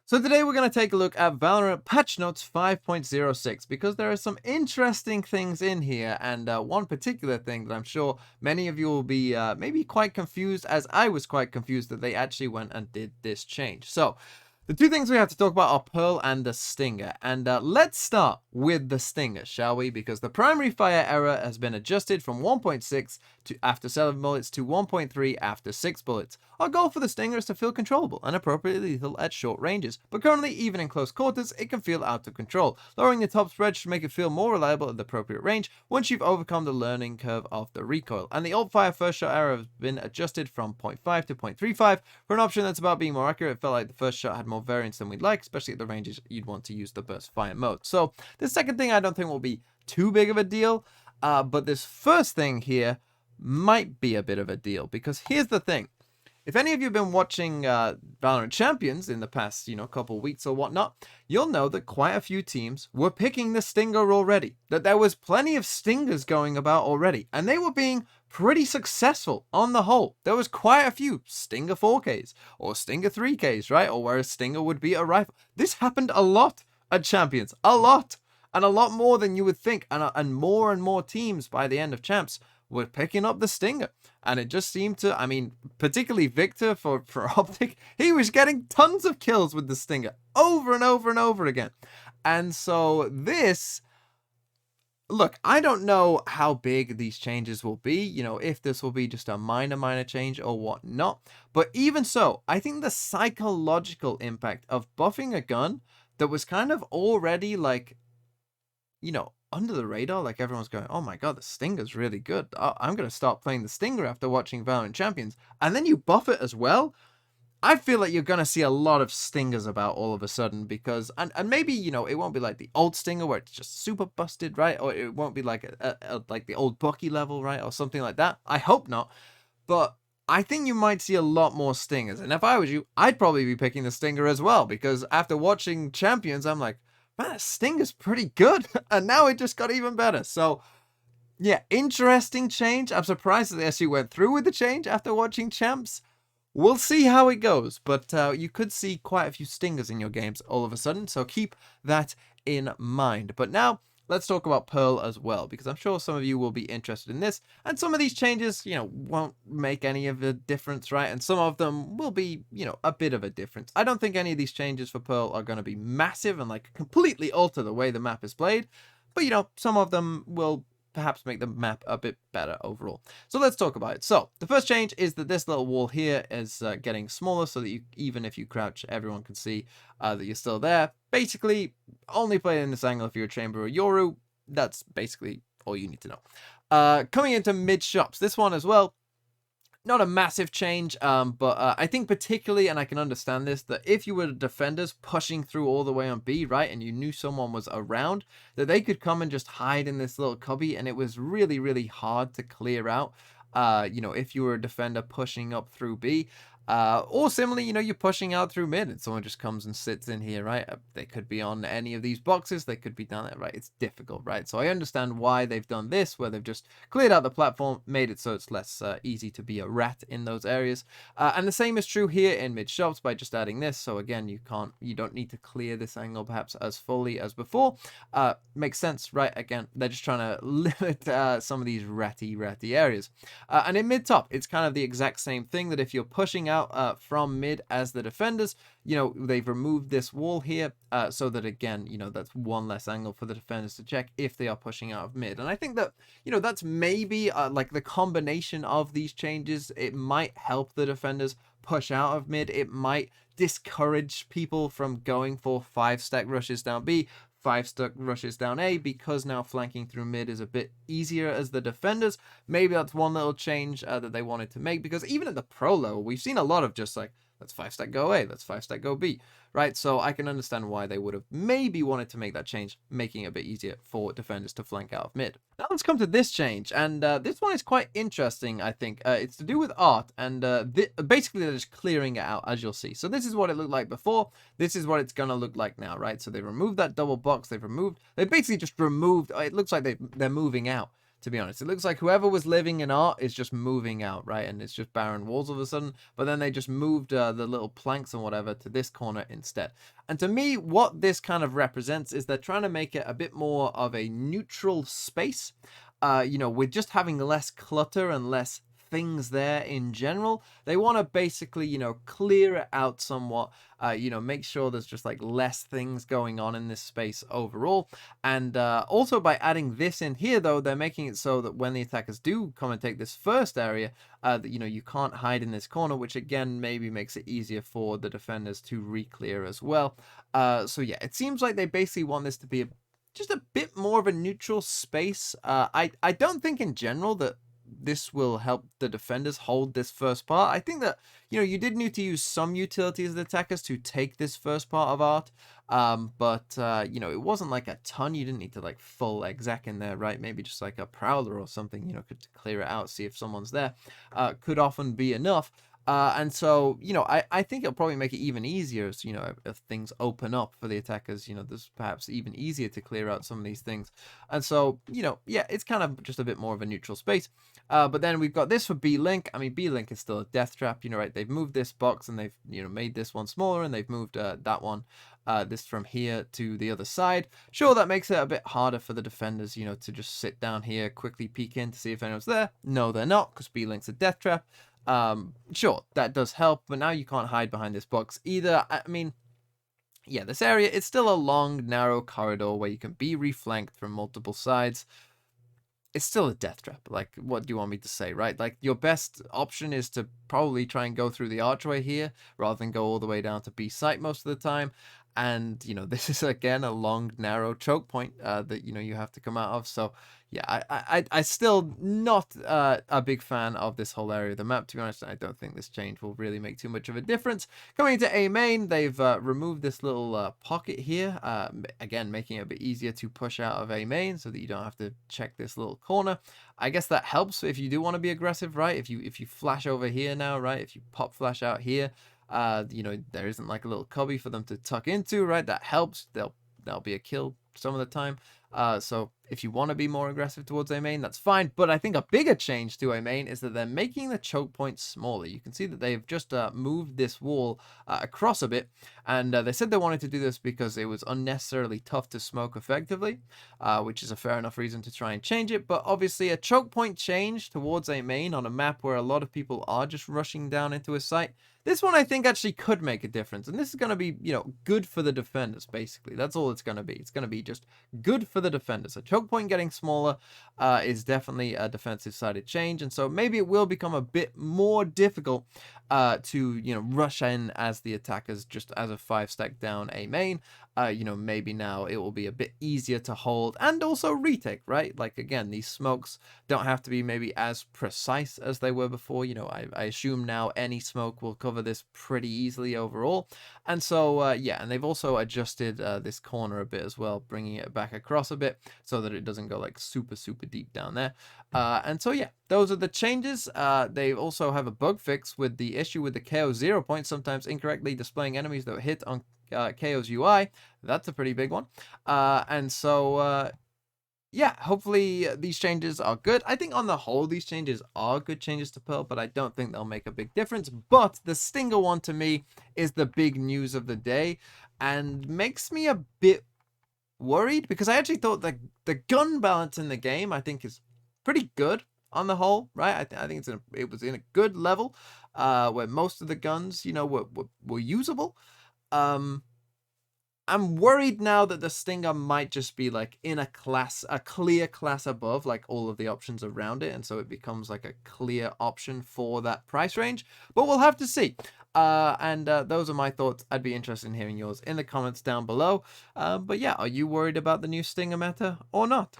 So today we're going to take a look at Valorant patch notes 5.06 because there are some interesting things in here, and one particular thing that I'm sure many of you will be maybe quite confused, as I was quite confused that they actually went and did this change. So the two things we have to talk about are Pearl and the Stinger, and let's start with the Stinger, shall we? Because the primary fire error has been adjusted from 1.6 to after 7 bullets to 1.3 after 6 bullets. Our goal for the Stinger is to feel controllable and appropriately lethal at short ranges, but currently even in close quarters it can feel out of control. Lowering the top spread should make it feel more reliable at the appropriate range once you've overcome the learning curve of the recoil. And the alt fire first shot error has been adjusted from 0.5 to 0.35 for an option that's about being more accurate. It felt like the first shot had more variance than we'd like, especially at the ranges you'd want to use the burst fire mode. So the second thing I don't think will be too big of a deal, but this first thing here might be a bit of a deal, because here's the thing. If any of you have been watching Valorant Champions in the past, couple weeks or whatnot, you'll know that quite a few teams were picking the Stinger already. That there was plenty of Stingers going about already, and they were being pretty successful on the whole. There was quite a few Stinger 4Ks or Stinger 3Ks, right? Or where a Stinger would be a rifle. This happened a lot at Champions, a lot, and a lot more than you would think, and more teams by the end of Champs were picking up the Stinger. And it just seemed to, particularly Victor for Optic, he was getting tons of kills with the Stinger over and over and over again. And so this, look, I don't know how big these changes will be, if this will be just a minor change or whatnot. But even so, I think the psychological impact of buffing a gun that was kind of already like, under the radar, like everyone's going, oh my god, the Stinger's really good. I'm going to start playing the Stinger after watching Valorant Champions. And then you buff it as well. I feel like you're going to see a lot of Stingers about all of a sudden, because, and maybe, it won't be like the old Stinger where it's just super busted, right? Or it won't be like like the old Bucky level, right? Or something like that. I hope not. But I think you might see a lot more Stingers. And if I was you, I'd probably be picking the Stinger as well, because after watching Champions, I'm like, man, that Stinger's pretty good. And now it just got even better. So, yeah, interesting change. I'm surprised that they actually went through with the change after watching Champs. We'll see how it goes. But you could see quite a few Stingers in your games all of a sudden. So keep that in mind. But now, let's talk about Pearl as well, because I'm sure some of you will be interested in this. And some of these changes, won't make any of a difference, right? And some of them will be, a bit of a difference. I don't think any of these changes for Pearl are going to be massive and like completely alter the way the map is played. But, some of them will perhaps make the map a bit better overall. So let's talk about it. So the first change is that this little wall here is getting smaller, so that even if you crouch, everyone can see that you're still there. Basically, only play in this angle if you're a Chamber or Yoru. That's basically all you need to know. Coming into mid shops, this one as well, not a massive change, but I think particularly, and I can understand this, that if you were defenders pushing through all the way on B, right, and you knew someone was around, that they could come and just hide in this little cubby, and it was really hard to clear out, if you were a defender pushing up through B. Or similarly, you're pushing out through mid and someone just comes and sits in here, right? They could be on any of these boxes. They could be down there, right? It's difficult, right? So I understand why they've done this, where they've just cleared out the platform, made it so it's less easy to be a rat in those areas. And the same is true here in mid shops by just adding this. So again, you don't need to clear this angle perhaps as fully as before. Makes sense, right? Again, they're just trying to limit some of these ratty areas. And in mid top, it's kind of the exact same thing, that if you're pushing out from mid as the defenders, they've removed this wall here, so that again, that's one less angle for the defenders to check if they are pushing out of mid. And I think that, that's maybe like the combination of these changes. It might help the defenders push out of mid. It might discourage people from going for 5-stack rushes down B, 5-stack rushes down A, because now flanking through mid is a bit easier as the defenders. Maybe that's one little change that they wanted to make, because even at the pro level, we've seen a lot of just like, let's 5-stack go A, let's 5-stack go B, right? So I can understand why they would have maybe wanted to make that change, making it a bit easier for defenders to flank out of mid. Now let's come to this change, and this one is quite interesting, I think. It's to do with art, and basically they're just clearing it out, as you'll see. So this is what it looked like before, this is what it's gonna look like now, right? So they removed that double box, they basically just removed, it looks like they're moving out to be honest. It looks like whoever was living in art is just moving out, right? And it's just barren walls all of a sudden. But then they just moved the little planks and whatever to this corner instead. And to me, what this kind of represents is they're trying to make it a bit more of a neutral space. With just having less clutter and less things there in general. They want to basically, clear it out somewhat, make sure there's just like less things going on in this space overall. And also by adding this in here, though, they're making it so that when the attackers do come and take this first area, that, you can't hide in this corner, which again, maybe makes it easier for the defenders to re-clear as well. So yeah, it seems like they basically want this to be just a bit more of a neutral space. I don't think in general that this will help the defenders hold this first part. I think that, you did need to use some utilities as the attackers to take this first part of art. But it wasn't like a ton. You didn't need to like full exec in there, right? Maybe just like a prowler or something, could clear it out, see if someone's there, could often be enough. And so, I think it'll probably make it even easier, as, if things open up for the attackers, there's perhaps even easier to clear out some of these things. And so, yeah, it's kind of just a bit more of a neutral space. But then we've got this for B-Link. I mean, B-Link is still a death trap, right? They've moved this box and they've, made this one smaller, and they've moved that one, this from here to the other side. Sure, that makes it a bit harder for the defenders, to just sit down here, quickly peek in to see if anyone's there. No, they're not, because B-Link's a death trap. Sure, that does help, but now you can't hide behind this box either. I mean, yeah, this area, it's still a long, narrow corridor where you can be reflanked from multiple sides. It's still a death trap. Like, what do you want me to say, right? Like, your best option is to probably try and go through the archway here rather than go all the way down to B site most of the time. And, this is, again, a long, narrow choke point that, you have to come out of. So, yeah, I still not a big fan of this whole area of the map, to be honest. I don't think this change will really make too much of a difference. Coming to A main, they've removed this little pocket here, again, making it a bit easier to push out of A main so that you don't have to check this little corner. I guess that helps if you do want to be aggressive, right? If you flash over here now, right? If you pop flash out here, there isn't like a little cubby for them to tuck into, right? That helps. That'll be a kill some of the time. So if you want to be more aggressive towards A main, that's fine. But I think a bigger change to A main is that they're making the choke point smaller. You can see that they've just moved this wall across a bit. And they said they wanted to do this because it was unnecessarily tough to smoke effectively, which is a fair enough reason to try and change it. But obviously a choke point change towards A main on a map where a lot of people are just rushing down into a site, this one I think actually could make a difference. And this is going to be, good for the defenders, basically. That's all it's going to be. It's going to be just good for the defenders. A choke point getting smaller is definitely a defensive-sided change. And so maybe it will become a bit more difficult to, rush in as the attackers just as a 5-stack down A main. Maybe now it will be a bit easier to hold and also retake, right? Like, again, these smokes don't have to be maybe as precise as they were before. I assume now any smoke will cover this pretty easily overall. And so, yeah, and they've also adjusted this corner a bit as well, bringing it back across a bit so that it doesn't go like super, super deep down there. And so, yeah, those are the changes. They also have a bug fix with the issue with the KO 0 point, sometimes incorrectly displaying enemies that hit on KO's UI. That's a pretty big one. And so, yeah, hopefully these changes are good. I think on the whole, these changes are good changes to Pearl, but I don't think they'll make a big difference. But the Stinger one, to me, is the big news of the day and makes me a bit worried because I actually thought that the gun balance in the game, I think, is pretty good on the whole, right? I think it was in a good level where most of the guns, were usable. I'm worried now that the Stinger might just be like in a clear class above like all of the options around it, and so it becomes like a clear option for that price range. But we'll have to see. And those are my thoughts. I'd be interested in hearing yours in the comments down below. But yeah, are you worried about the new Stinger meta or not?